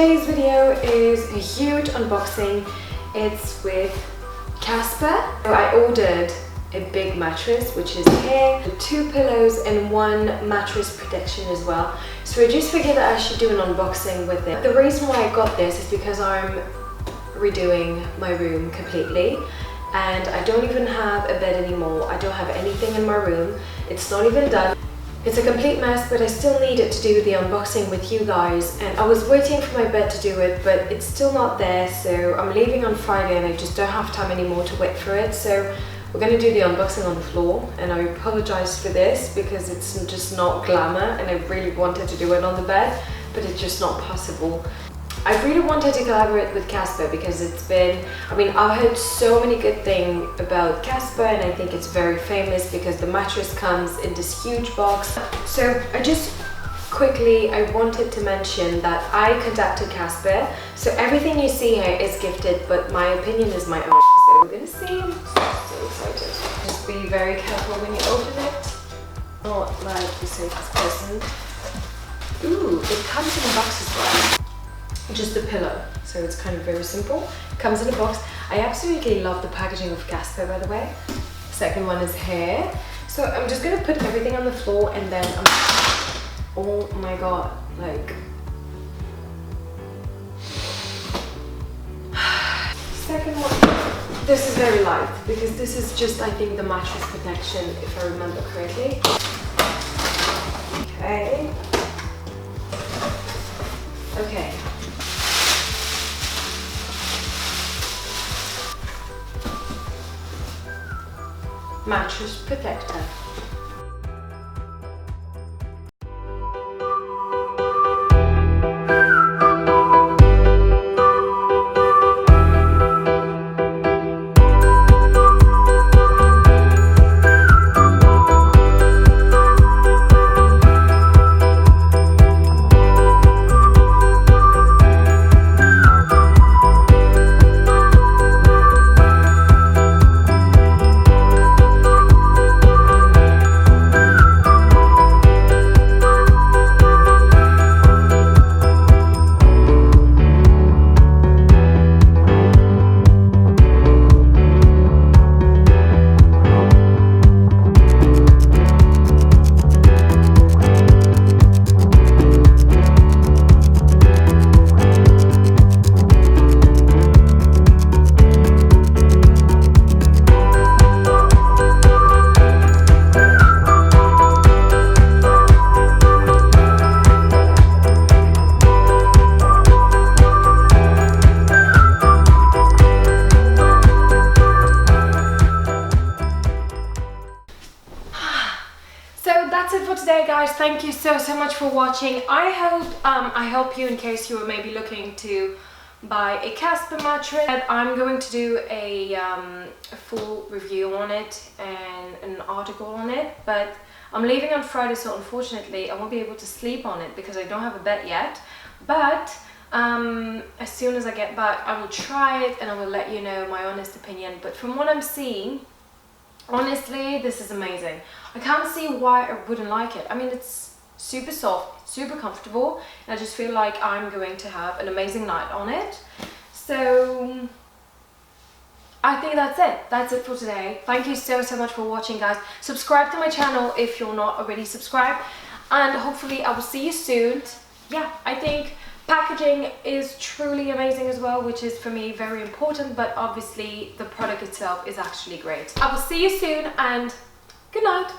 today's video is a huge unboxing. It's with Casper. So I ordered a big mattress, which is here, 2 pillows and 1 mattress protection as well. So I just figured that I should do an unboxing with it. The reason why I got this is because I'm redoing my room completely and I don't even have a bed anymore. I don't have anything in my room. It's not even done. It's a complete mess, but I still needed to do the unboxing with you guys, and I was waiting for my bed to do it, but it's still not there. So I'm leaving on Friday and I just don't have time anymore to wait for it. So we're going to do the unboxing on the floor, and I apologize for this because it's just not glamour and I really wanted to do it on the bed, but it's just not possible. I really wanted to collaborate with Casper because it's been, I've heard so many good things about Casper, and I think it's very famous because the mattress comes in this huge box. So I wanted to mention that I contacted Casper. So everything you see here is gifted, but my opinion is my own. So we're gonna see. I'm so excited. Just be very careful when you open it. Not like the safest person. Ooh, it comes in a box as well. Just a pillow, so it's kind of very simple. It comes in a box. I absolutely love the packaging of Casper, by the way. Second one is here. So I'm just gonna put everything on the floor, and then oh my god, like second one. This is very light because this is just, I think, the mattress protection, if I remember correctly. Okay. Mattress Protector. That's it for today, guys. Thank you so much for watching. I help you in case you were maybe looking to buy a Casper mattress. I'm going to do a full review on it and an article on it, but I'm leaving on Friday, so unfortunately I won't be able to sleep on it because I don't have a bed yet. But as soon as I get back, I will try it and I will let you know my honest opinion. But from what I'm seeing, honestly, this is amazing. I can't see why I wouldn't like it. It's super soft, super comfortable, and I just feel like I'm going to have an amazing night on it. So I think that's it. That's it for today. Thank you so much for watching, guys. Subscribe to my channel if you're not already subscribed, and hopefully I will see you soon. Yeah, I think packaging is truly amazing as well, which is for me very important, but obviously the product itself is actually great. I will see you soon, and good night.